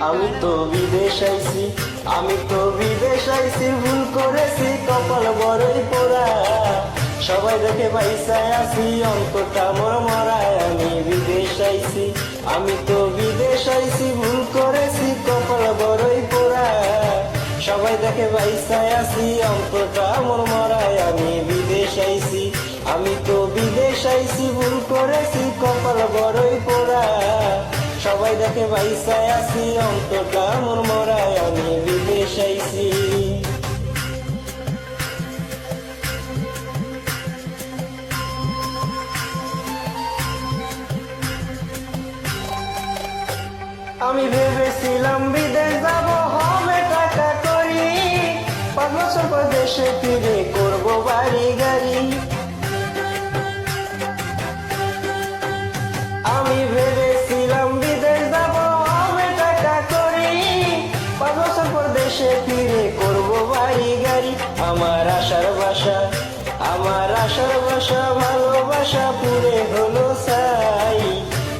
আমি তো বিদেশ আইছি, আমি তো বিদেশ আইছি, ভুল করেছি কপাল বড়ই পোড়া। সবাই দেখে পয়সায় আছি, অন্তটা মোর মরায়। আমি বিদেশ আইছি, আমি তো বিদেশ আইছি, ভুল করেছি কপাল বড়ই পোড়া। সবাই দেখে পয়সায় আছি, অন্তটা মোর মরায়। আমি বিদেশ আইছি, আমি তো বিদেশ আইছি, ভুল করেছি কপাল বড়ই পোড়া। সবাই দেখে পয়সায় আছি, অন্তটা মোর মরায়। আমি বিদেশ আইছি। আমি ভেবেছিলাম বিদেশ যাব, হবে টাকা করি, 5 বছর পর দেশে ফিরে করব বাড়ি গাড়ি। আমি ভেবেছিলাম বিদেশ যাব, হবে টাকা করি, 5 বছর পর দেশে ফিরে করব বাড়ি গাড়ি। আমার আশার বাসা, আমার আশার বাসা, ভালোবাসা পুরে হলো চাই।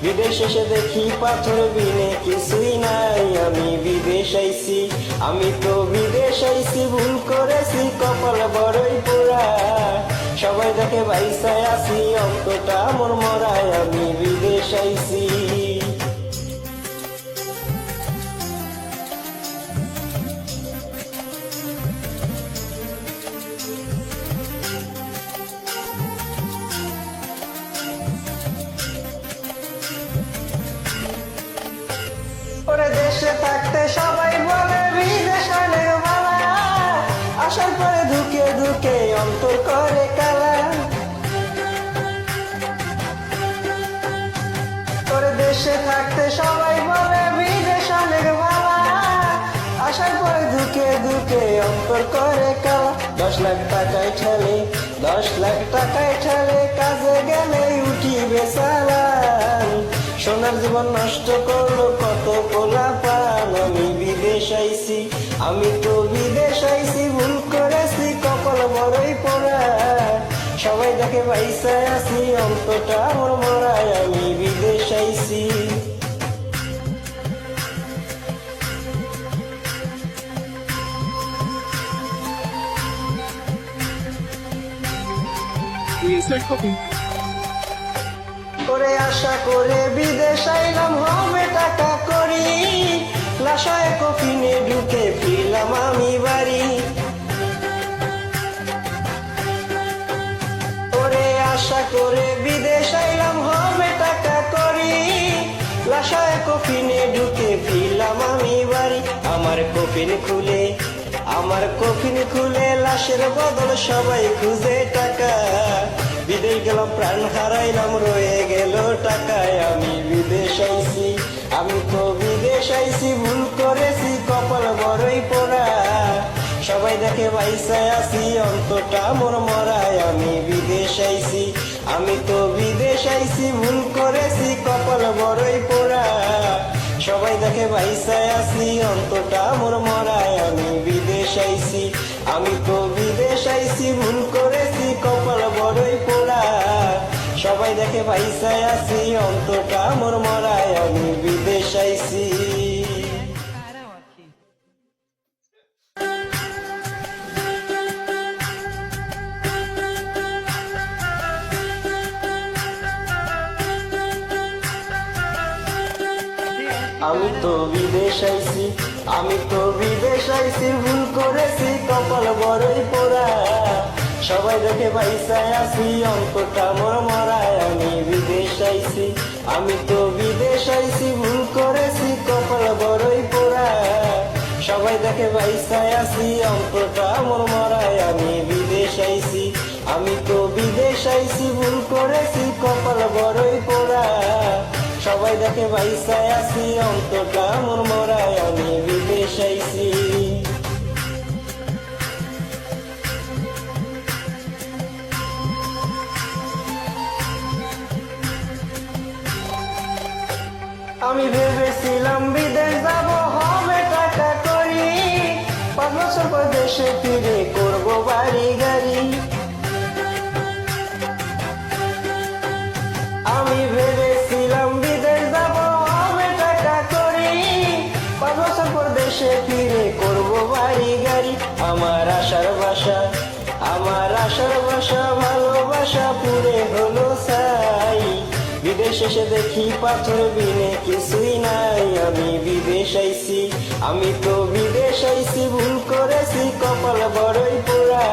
বিদেশ এসে দেখি পাথর বিনে কিছুই নাই। আমি বিদেশ আইছি, আমি তো বিদেশ আইছি, ভুল করেছি কপাল বড়ই পোড়া। সবাই দেখে পয়সায় আছি, অন্তটা মোর মরায়। আমি বিদেশ আইছি। ওরে দেশে থাকতে সবাই বলে বিদেশ অনেক ভালো, আসার পরে ধুকে ধুকে অন্তর করে কালা। ওরে দেশে থাকতে সবাই বলে বিদেশ অনেক ভালো, আসার পরে ধুকে ধুকে অন্তর করে কালা। 10 লাখ টাকায় ঠেলে, 10 লাখ টাকায় ঠেলে, কাজে গেলে উঠিবে চালান। সোনার জীবন নষ্ট করলো কত পোলাপান। আমি বিদেশ আইছি, আমি তো বিদেশ আইছি, ভুল করেছি কপাল বড়ই পোড়া। সবাই দেখে পয়সায় আছি, অন্তটা মোর মরায়। আমি বিদেশ আইছি। Restart copy. করে আশা করে বিদেশ আইলাম, হবে টাকা করি, লাশায় কফিনে ঢুকে ফিরলাম আমি বাড়ি। করে আশা করে বিদেশ আইলাম, হবে টাকা করি, লাশায় কফিনে ঢুকে ফিরলাম আমি বাড়ি। আমার কফিন খুলে, আমার কফিন খুলে, লাশের বদল সবাই খুঁজে টাকা। বিদেশ গেলাম প্রাণ হারাইলাম, রয়ে গেল টাকায়। আমি বিদেশ আইছি, আমি তো বিদেশ আইছি, ভুল করেছি কপাল বড়ই পোড়া। সবাই দেখে পয়সায় আছি, অন্তটা মোর মরায়। আমি বিদেশ আইছি, আমি তো বিদেশ আইছি, ভুল করেছি কপাল বড়ই পোড়া। সবাই দেখে পয়সায় আছি, অন্তটা মোর মরায়। আমি বিদেশ আইছি, আমি তো বিদেশ আইছি, ভুল করেছি কপাল বড়ই পোড়া। সবাই দেখে পয়সায় আছি, অন্তটা মোর মরায়। আমি বিদেশ আইছি। আমি তো বিদেশ আইছি, আমি তো বিদেশ আইছি, ভুল করেছি কপাল বড়ই পোড়া। সবাই দেখে পয়সায় আছি, অন্তটা মোর মরায়। আমি বিদেশ আইছি, আমি তো বিদেশ আইছি, ভুল করেছি কপাল বড়ই পোড়া। সবাই দেখে পয়সায় আছি, অন্তটা মোর মরায়। আমি বিদেশ আইছি, আমি তো বিদেশ আইছি, ভুল করেছি কপাল বড়ই পোড়া। সবাই দেখে পয়সায় আছি, অন্তটা মোর মরায়। আমি বিদেশ আইছি। আমি ভেবেছিলাম বিদেশ যাব, হবে টাকা করি, 5 বছর পর দেশে ফিরে করব বাড়ি গাড়ি। আমি ভেবেছিলাম বিদেশ যাব, হবে টাকা করি, 5 আমার আশার ভাষা, আমার আশার ভাষা, ভালোবাসা পুরে হলো ছাই। বিদেশ এসে দেখি পাথর বিনে কিছুই নাই। আমি বিদেশ আইছি, আমি তো বিদেশ আইছি, ভুল করেছি কপাল বড়ই পোড়া।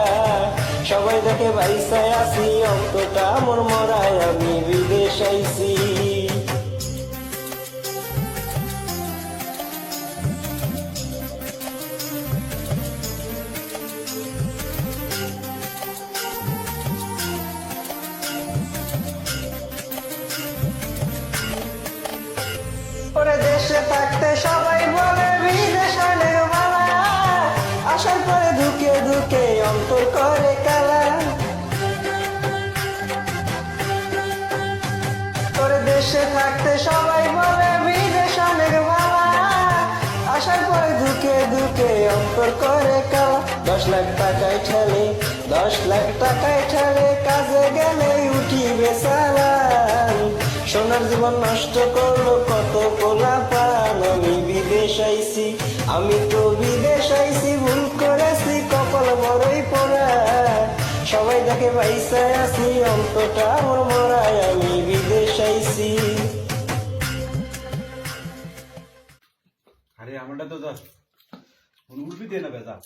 সবাই দেখে বাইসায় আছি, অন্তটা মোর মরায়। আমি বিদেশ আইছি। ওরে দেশে থাকতে সবাই বলে বিদেশ অনেক ভালো, আসার পরে ধুকে ধুকে অন্তর করে কালা। ওরে দেশে থাকতে সবাই বলে বিদেশ অনেক ভালো, আসার পরে ধুকে ধুকে অন্তর করে কালা। 10 লাখ টাকায় ঠেলে, 10 লাখ টাকায় ঠেলে, কাজে গেলে উঠিবে চালান। সোনার জীবন নষ্ট করলো কত পোলাপান। আমি বিদেশ আইছি, আমি তো বিদেশ আইছি, ভুল করেছি কপাল বড়ই পোড়া। সবাই দেখে পয়সায় আছি, অন্তটা আমার মরায়। আমি বিদেশ আইছি। আরে আমারটা তো যা উঠবি দে না বেজা।